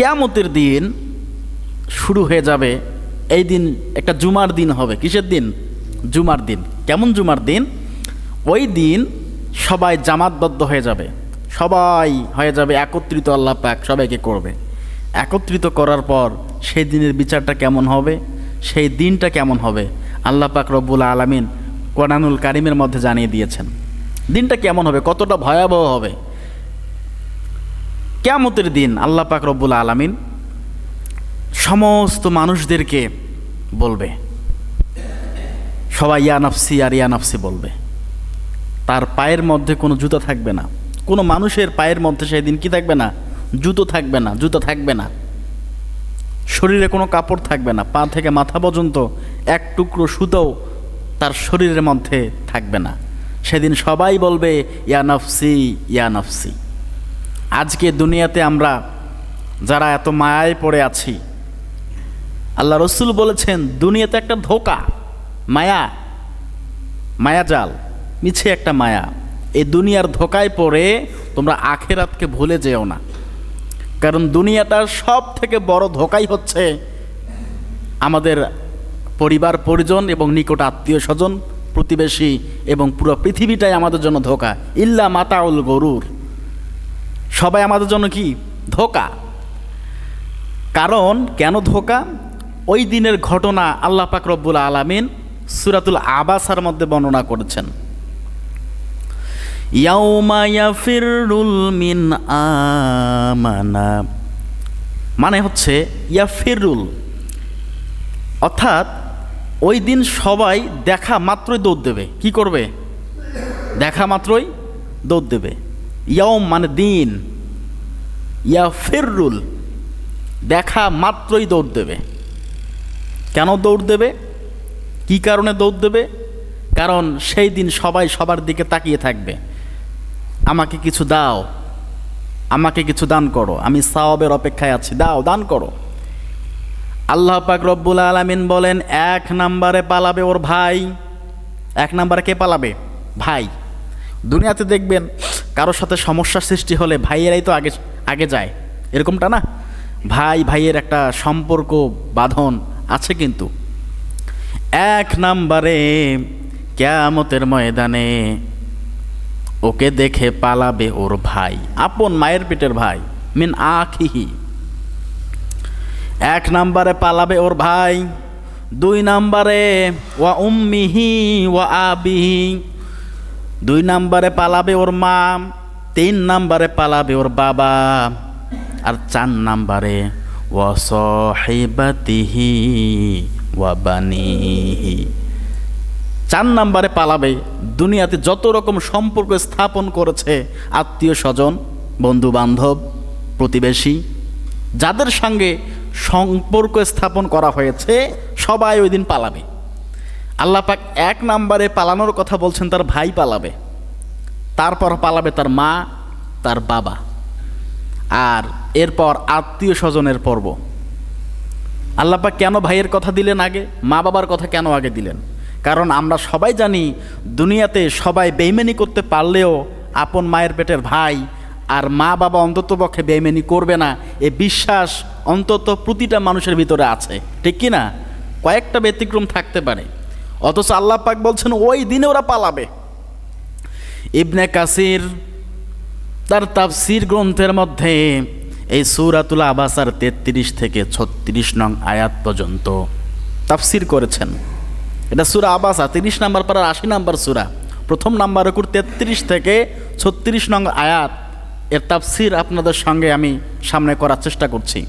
কিয়ামতের দিন শুরু হয়ে যাবে। এই দিন একটা জুমার দিন হবে। কিসের দিন? জুমার দিন। কেমন জুমার দিন? ওই দিন সবাই জামাতবদ্ধ হয়ে যাবে, সবাই হয়ে যাবে একত্রিত। আল্লাহ পাক সবাইকে করবে একত্রিত করার পর সেই দিনের বিচারটা কেমন হবে, সেই দিনটা কেমন হবে, আল্লাহ পাক রব্বুল আলামিন কোরআনুল কারিমের মধ্যে জানিয়ে দিয়েছেন। দিনটা কেমন হবে, কতটা ভয়াবহ হবে। কিয়ামতের দিন আল্লাহ পাক রব্বুল আলামিন সমস্ত মানুষদেরকে বলবে, সবাই ইয়া নাফসি আর ইয়া নাফসি বলবে। তার পায়ের মধ্যে কোনো জুতো থাকবে না। কোনো মানুষের পায়ের মধ্যে সেই দিন কি থাকবে না? জুতো থাকবে না, জুতো থাকবে না। শরীরে কোনো কাপড় থাকবে না, পা থেকে মাথা পর্যন্ত এক টুকরো সুতোও তার শরীরের মধ্যে থাকবে না। সেদিন সবাই বলবে ইয়া নাফসি ইয়া নাফসি। আজকে দুনিয়াতে আমরা যারা এত মায়ায় পড়ে আছি, আল্লাহ রসুল বলেছেন দুনিয়াতে একটা ধোঁকা, মায়া, মায়াজাল, মিছে একটা মায়া। এই দুনিয়ার ধোঁকায় পড়ে তোমরা আখেরাতকে ভুলে যেও না। কারণ দুনিয়াটার সব থেকে বড় ধোঁকাই হচ্ছে আমাদের পরিবার পরিজন এবং নিকট আত্মীয় স্বজন, প্রতিবেশী এবং পুরো পৃথিবীটাই আমাদের জন্য ধোঁকা। ইল্লা মাতাউল গরুর, সবাই আমাদের জন্য কি? ধোঁকা। কারণ কেন ধোঁকা? ওই দিনের ঘটনা আল্লাহ পাক রব্বুল আলামিন সূরাতুল আবাসার মধ্যে বর্ণনা করেছেন। ইয়াউমা ইয়াফিরুল মিন আমানা, মানে হচ্ছে ইয়াফিরুল, অর্থাৎ ওই দিন সবাই দেখা মাত্রই দৌড় দেবে। কি করবে? দেখা মাত্রই দৌড় দেবে। ইয়াউম মানে দিন, ইয়াফিরুল দেখা মাত্রই দৌড় দেবে। কেন দৌড় দেবে? কি কারণে দৌড় দেবে? কারণ সেই দিন সবাই সবার দিকে তাকিয়ে থাকবে, আমাকে কিছু দাও, আমাকে কিছু দান করো, আমি সওয়াবের অপেক্ষায় আছি, দাও, দান করো। আল্লাহ পাক রব্বুল আলামিন বলেন এক নম্বরে পালাবে ওর ভাই। এক নম্বরে কে পালাবে? ভাই। দুনিয়াতে দেখবেন কারোর সাথে সমস্যার সৃষ্টি হলে ভাইয়েরাই তো আগে আগে যায়, এরকমটা না? ভাই ভাইয়ের একটা সম্পর্ক বাঁধন আছে। কিন্তু এক নম্বরে কিয়ামতের ময়দানে ওকে দেখে পালাবে ওর ভাই, আপন মায়ের পেটের ভাই, মিন আখিহি। এক নম্বরে পালাবে ওর ভাই। দুই নম্বরে ওয়া উম্মিহি ওয়া আবিহি, দুই নম্বরে পালাবে ওর মা। তিন নম্বরে পালাবে ওর বাবা। আর চার নম্বরে ওয়া সাহিবাতিহি ওয়া বানিহি। চার নম্বরে পালাবে দুনিয়াতে যত রকম সম্পর্ক স্থাপন করেছে, আত্মীয় স্বজন, বন্ধু বান্ধব, প্রতিবেশী, যাদের সঙ্গে সম্পর্ক স্থাপন করা হয়েছে সবাই ওই দিন পালাবে। আল্লাহ পাক এক নম্বরে পালানোর কথা বলছেন, তার ভাই পালাবে, তারপর পালাবে তার মা, তার বাবা, আর এরপর আত্মীয় স্বজনের পর্ব। আল্লাহ পাক কেন ভাইয়ের কথা দিলেন আগে, মা বাবার কথা কেন আগে দিলেন? কারণ আমরা সবাই জানি দুনিয়াতে সবাই বেইমানি করতে পারলেও আপন মায়ের পেটের ভাই আর মা বাবা অন্ততপক্ষে বেইমানি করবে না, এ বিশ্বাস অন্তত প্রতিটা মানুষের ভিতরে আছে, ঠিক কি না? কয়েকটা ব্যতিক্রম থাকতে পারে, অথচ আল্লাহ পাক বলছেন ওই দিনে ওরা পালাবে। ইবনে কাসির তার তাফসীর গ্রন্থের মধ্যে এই সূরাতুল আবাসার 33 থেকে 36 নং আয়াত পর্যন্ত তাফসীর করেছেন। এটা সূরা আবাসা 30 নম্বর পারার 80 নম্বর সূরা, প্রথম নাম্বার রকুর 33 থেকে 36 নং আয়াত। এর তাফসীর আপনাদের সঙ্গে আমি সামনে করার চেষ্টা করছি।